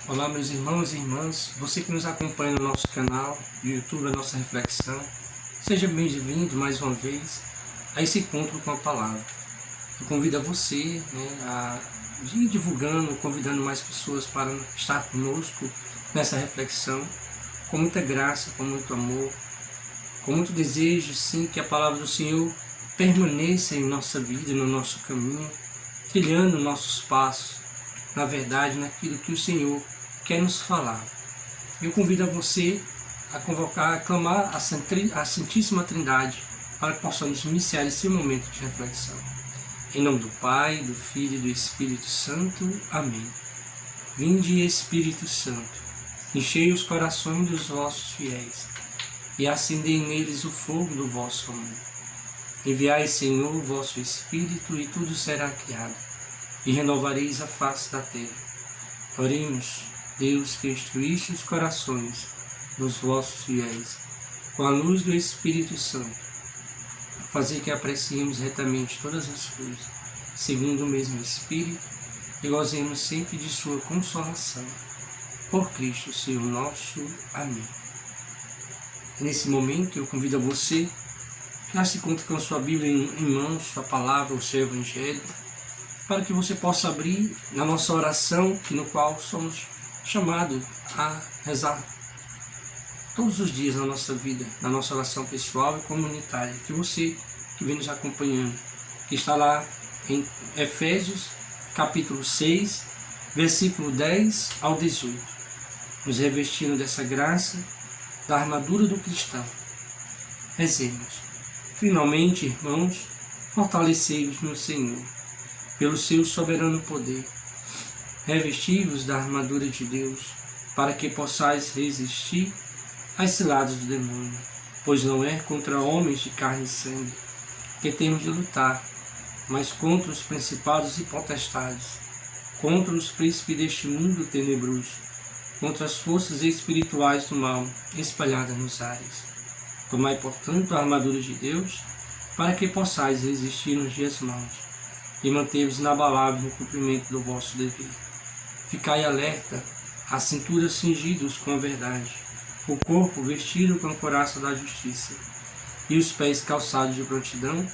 Olá, meus irmãos e irmãs, você que nos acompanha no nosso canal, no YouTube, a nossa reflexão, seja bem-vindo mais uma vez a esse encontro com a palavra. Eu convido a você a ir divulgando, convidando mais pessoas para estar conosco nessa reflexão, com muita graça, com muito amor, com muito desejo, sim, que a palavra do Senhor permaneça em nossa vida, no nosso caminho, trilhando nossos passos, na verdade, naquilo que o Senhor quer nos falar. Eu convido a você a convocar, a clamar a Santíssima Trindade para que possamos iniciar esse momento de reflexão. Em nome do Pai, do Filho e do Espírito Santo. Amém. Vinde, Espírito Santo, enchei os corações dos vossos fiéis e acendei neles o fogo do vosso amor. Enviai, Senhor, o vosso Espírito e tudo será criado e renovareis a face da terra. Oremos. Deus, que instruíste os corações dos vossos fiéis com a luz do Espírito Santo, fazer que apreciemos retamente todas as coisas, segundo o mesmo Espírito, e gozemos sempre de sua consolação. Por Cristo, Senhor nosso. Amém. Nesse momento, eu convido a você que já se conte com a sua Bíblia em mãos, sua palavra, o seu Evangelho, para que você possa abrir na nossa oração, no qual somos chamados a rezar todos os dias na nossa vida, na nossa oração pessoal e comunitária. Que você que vem nos acompanhando, que está lá em Efésios, capítulo 6, versículo 10 ao 18, nos revestindo dessa graça, da armadura do cristão. Rezemos. Finalmente, irmãos, fortalecei-vos no Senhor, pelo seu soberano poder. Revesti-vos da armadura de Deus, para que possais resistir às ciladas do demônio, pois não é contra homens de carne e sangue que temos de lutar, mas contra os principados e potestades, contra os príncipes deste mundo tenebroso, contra as forças espirituais do mal espalhadas nos ares. Tomai, portanto, a armadura de Deus, para que possais resistir nos dias maus, e manter-vos inabaláveis no cumprimento do vosso dever. Ficai alerta, a cintura cingidos com a verdade, o corpo vestido com a couraça da justiça, e os pés calçados de prontidão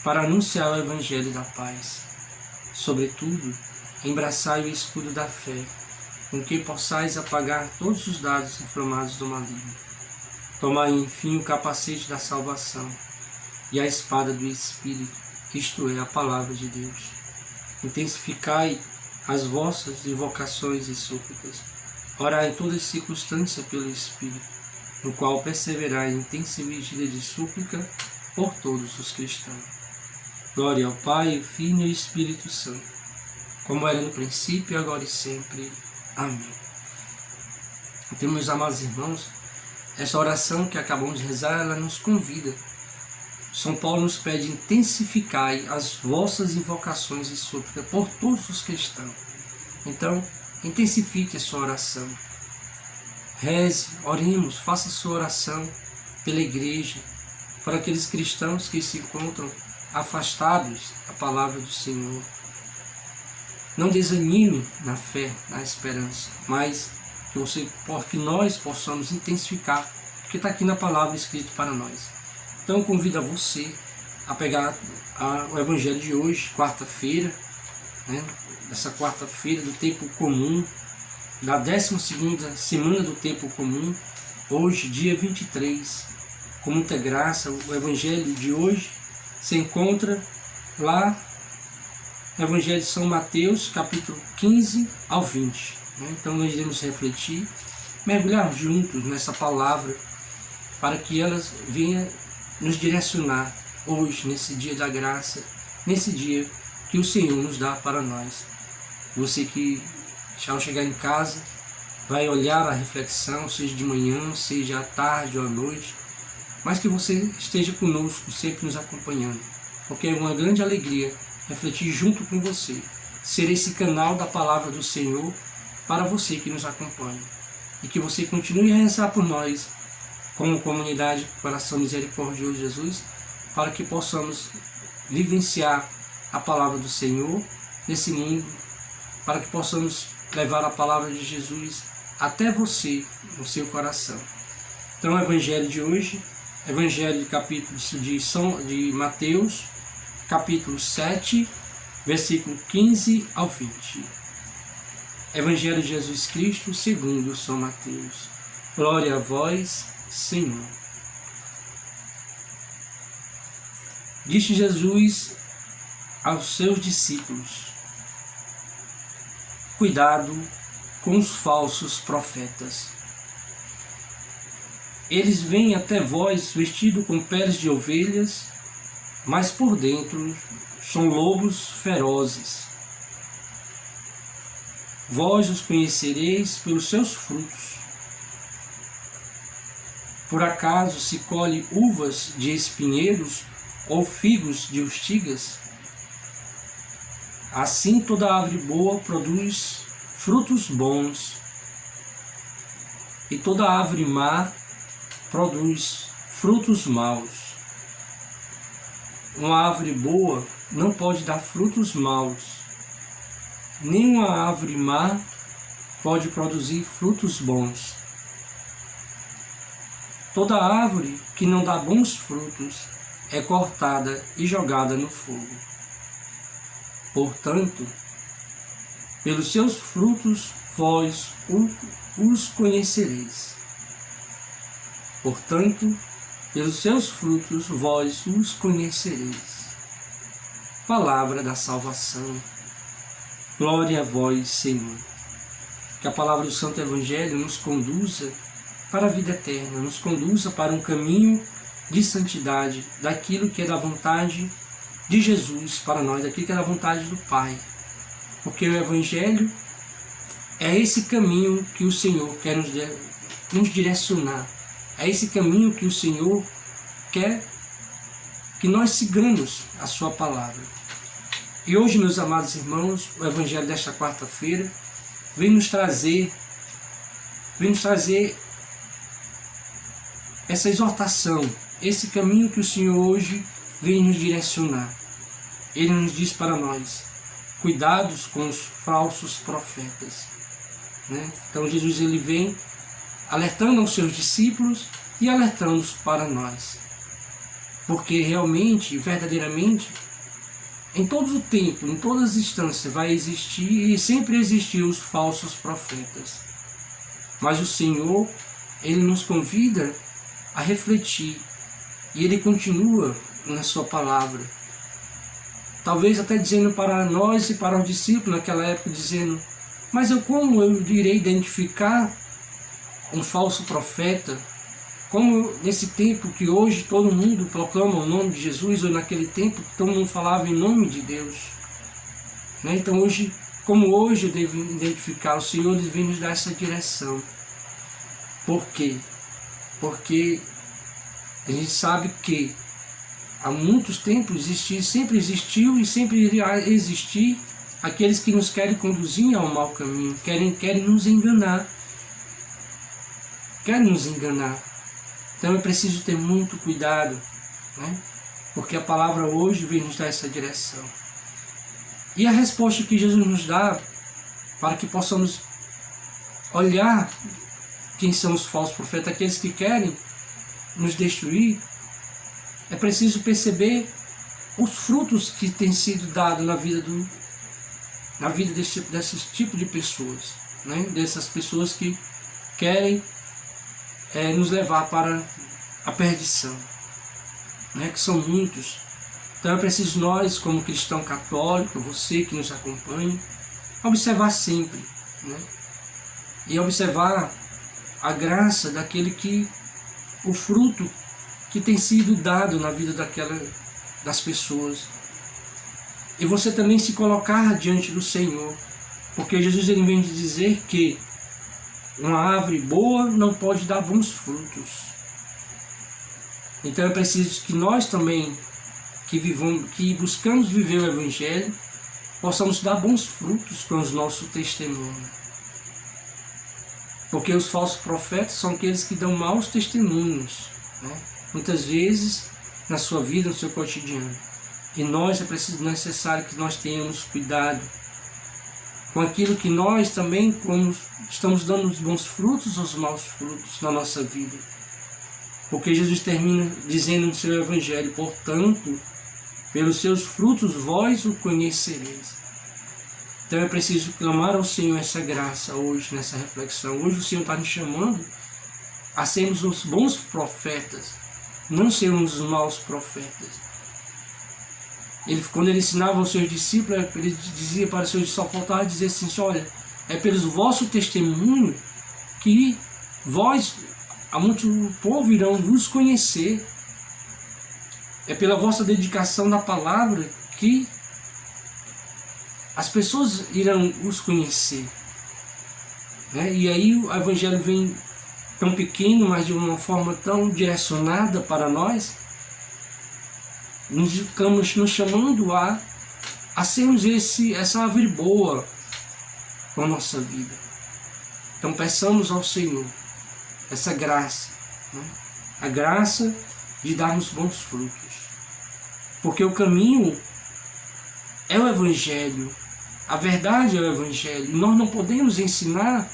para anunciar o Evangelho da paz. Sobretudo, embraçai o escudo da fé, com que possais apagar todos os dardos inflamados do maligno. Tomai, enfim, o capacete da salvação e a espada do Espírito, isto é, a palavra de Deus. Intensificai as vossas invocações e súplicas. Orai em toda circunstância pelo Espírito, no qual perseverai em intensa vigília de súplica por todos os cristãos. Glória ao Pai, ao Filho e ao Espírito Santo, como era no princípio, agora e sempre. Amém. Então, meus amados irmãos, essa oração que acabamos de rezar, ela nos convida. São Paulo nos pede: intensificai as vossas invocações e súplicas por todos os cristãos. Então, intensifique a sua oração. Reze, oremos, faça a sua oração pela igreja, por aqueles cristãos que se encontram afastados da palavra do Senhor. Não desanime na fé, na esperança, mas que nós possamos intensificar, porque está aqui na palavra escrito para nós. Então, eu convido a você a pegar o Evangelho de hoje, quarta-feira, essa quarta-feira do tempo comum, da 12ª semana do tempo comum, hoje, dia 23, com muita graça. O Evangelho de hoje se encontra lá no Evangelho de São Mateus, capítulo 15 ao 20. Então, nós iremos refletir, mergulhar juntos nessa palavra, para que elas venham nos direcionar hoje, nesse dia da graça, nesse dia que o Senhor nos dá para nós. Você que, ao chegar em casa, vai olhar a reflexão, seja de manhã, seja à tarde ou à noite, mas que você esteja conosco, sempre nos acompanhando, porque é uma grande alegria refletir junto com você, ser esse canal da palavra do Senhor para você que nos acompanha, e que você continue a rezar por nós, como comunidade Coração Misericordioso de Jesus, para que possamos vivenciar a palavra do Senhor nesse mundo, para que possamos levar a palavra de Jesus até você, no seu coração. Então o Evangelho de hoje, Evangelho de capítulo de Mateus, capítulo 7, versículo 15 ao 20. Evangelho de Jesus Cristo segundo São Mateus. Glória a vós, Senhor. Disse Jesus aos seus discípulos: cuidado com os falsos profetas. Eles vêm até vós vestidos com peles de ovelhas, mas por dentro são lobos ferozes. Vós os conhecereis pelos seus frutos. Por acaso se colhe uvas de espinheiros ou figos de urtigas? Assim toda árvore boa produz frutos bons, e toda árvore má produz frutos maus. Uma árvore boa não pode dar frutos maus, nem uma árvore má pode produzir frutos bons. Toda árvore que não dá bons frutos é cortada e jogada no fogo. Portanto, pelos seus frutos vós os conhecereis. Portanto, pelos seus frutos vós os conhecereis. Palavra da salvação. Glória a vós, Senhor. Que a palavra do Santo Evangelho nos conduza para a vida eterna, nos conduza para um caminho de santidade, daquilo que é da vontade de Jesus para nós, daquilo que é da vontade do Pai. Porque o Evangelho é esse caminho que o Senhor quer nos direcionar. É esse caminho que o Senhor quer que nós sigamos a sua palavra. E hoje, meus amados irmãos, o Evangelho desta quarta-feira vem nos trazer essa exortação, esse caminho que o Senhor hoje vem nos direcionar. Ele nos diz para nós: cuidados com os falsos profetas. Então Jesus ele vem alertando aos seus discípulos e alertando-os para nós. Porque realmente, verdadeiramente, em todo o tempo, em todas as instâncias, vai existir e sempre existiu os falsos profetas. Mas o Senhor, ele nos convida a refletir, e ele continua na sua palavra. Talvez até dizendo para nós e para os discípulos naquela época, dizendo: mas como eu irei identificar um falso profeta? Como nesse tempo que hoje todo mundo proclama o nome de Jesus, ou naquele tempo que todo mundo falava em nome de Deus. Então hoje, como hoje eu devo identificar, o Senhor deve nos dar essa direção. Por quê? Porque a gente sabe que há muitos tempos sempre existiu e sempre irá existir aqueles que nos querem conduzir ao mau caminho, querem nos enganar. Querem nos enganar. Então é preciso ter muito cuidado, porque a palavra hoje vem nos dar essa direção. E a resposta que Jesus nos dá, para que possamos olhar quem são os falsos profetas, aqueles que querem nos destruir, é preciso perceber os frutos que têm sido dados na vida desse tipo de pessoas, dessas pessoas que querem nos levar para a perdição, que são muitos. Então é preciso nós, como cristão católico, você que nos acompanha, observar sempre, e observar a graça daquele que, o fruto que tem sido dado na vida das pessoas. E você também se colocar diante do Senhor, porque Jesus ele vem de dizer que uma árvore boa não pode dar bons frutos. Então é preciso que nós também, que buscamos viver o Evangelho, possamos dar bons frutos com o nosso testemunho. Porque os falsos profetas são aqueles que dão maus testemunhos, muitas vezes na sua vida, no seu cotidiano. E nós é necessário que nós tenhamos cuidado, com aquilo que nós também como estamos dando os bons frutos ou os maus frutos na nossa vida. Porque Jesus termina dizendo no seu Evangelho: portanto, pelos seus frutos vós o conhecereis. Então é preciso clamar ao Senhor essa graça hoje, nessa reflexão. Hoje o Senhor está nos chamando a sermos os bons profetas, não sermos os maus profetas. Quando ele ensinava aos seus discípulos, ele dizia para os seus discípulos, só faltava dizer assim: olha, é pelo vosso testemunho que vós, a muito povo, irão vos conhecer. É pela vossa dedicação na palavra que as pessoas irão os conhecer. E aí o Evangelho vem tão pequeno, mas de uma forma tão direcionada para nós, nos chamando a sermos essa árvore boa com a nossa vida. Então peçamos ao Senhor essa graça, a graça de darmos bons frutos. Porque o caminho é o Evangelho, a verdade é o Evangelho, e nós não podemos ensinar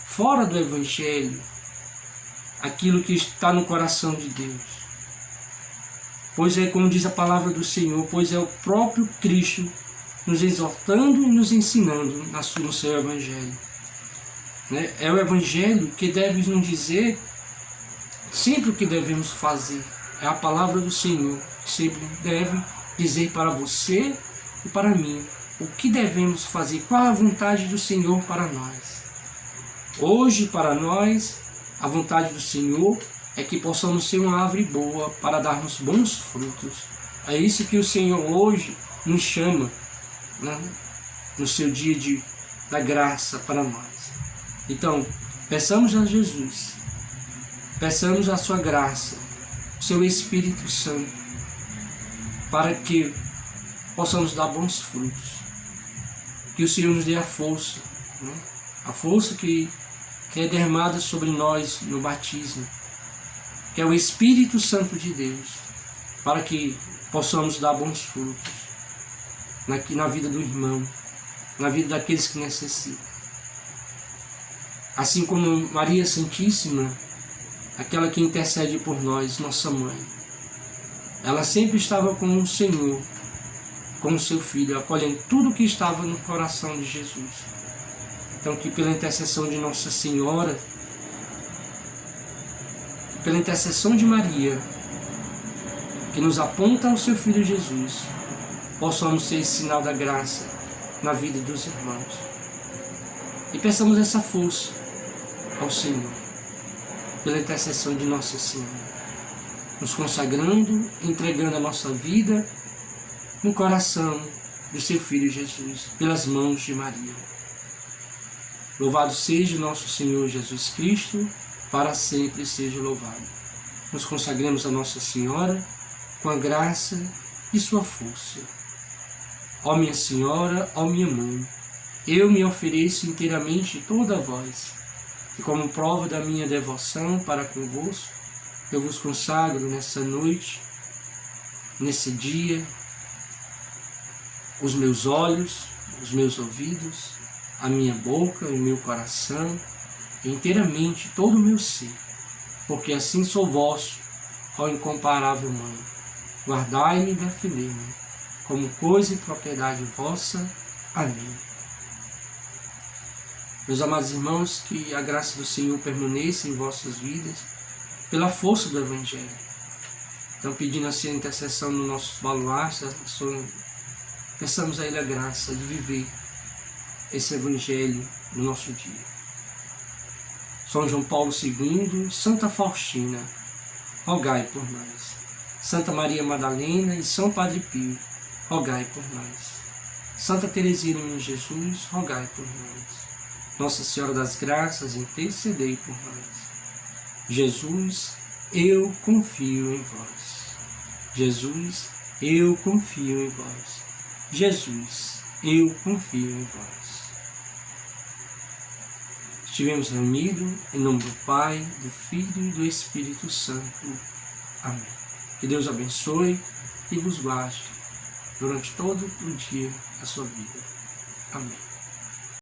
fora do Evangelho aquilo que está no coração de Deus. Pois é, como diz a palavra do Senhor, pois é o próprio Cristo nos exortando e nos ensinando no seu Evangelho. É o Evangelho que deve nos dizer sempre o que devemos fazer. É a palavra do Senhor que sempre deve dizer para você e para mim o que devemos fazer, qual a vontade do Senhor para nós. Hoje, para nós, a vontade do Senhor é que possamos ser uma árvore boa para darmos bons frutos. É isso que o Senhor hoje nos chama, no seu dia da graça para nós. Então, peçamos a Jesus, peçamos a sua graça, o seu Espírito Santo, para que possamos dar bons frutos. Que o Senhor nos dê a força, a força que é derramada sobre nós no batismo, que é o Espírito Santo de Deus, para que possamos dar bons frutos na vida do irmão, na vida daqueles que necessitam. Assim como Maria Santíssima, aquela que intercede por nós, nossa mãe, ela sempre estava com o Senhor, com o seu Filho, acolhendo tudo o que estava no coração de Jesus. Então, que pela intercessão de Nossa Senhora, pela intercessão de Maria, que nos aponta ao seu Filho Jesus, possamos ser esse sinal da graça na vida dos irmãos. E peçamos essa força ao Senhor, pela intercessão de Nossa Senhora, nos consagrando, entregando a nossa vida no coração do seu Filho Jesus, pelas mãos de Maria. Louvado seja o nosso Senhor Jesus Cristo, para sempre seja louvado. Nos consagramos a Nossa Senhora com a graça e sua força. Ó minha Senhora, ó minha Mãe, eu me ofereço inteiramente toda a vós, e como prova da minha devoção para convosco, eu vos consagro nessa noite, nesse dia, os meus olhos, os meus ouvidos, a minha boca, o meu coração, e inteiramente todo o meu ser, porque assim sou vosso, ó incomparável Mãe. Guardai-me e defendei-me, como coisa e propriedade vossa. Amém. Meus amados irmãos, que a graça do Senhor permaneça em vossas vidas, pela força do Evangelho. Então, pedindo assim a intercessão nos nossos baluartes, peçamos a Ele a graça de viver esse Evangelho no nosso dia. São João Paulo II, Santa Faustina, rogai por nós. Santa Maria Madalena e São Padre Pio, rogai por nós. Santa Teresinha de Jesus, rogai por nós. Nossa Senhora das Graças, intercedei por nós. Jesus, eu confio em vós. Jesus, eu confio em vós. Jesus, eu confio em vós. Estivemos reunidos em nome do Pai, do Filho e do Espírito Santo. Amém. Que Deus abençoe e vos guarde durante todo o dia da sua vida. Amém.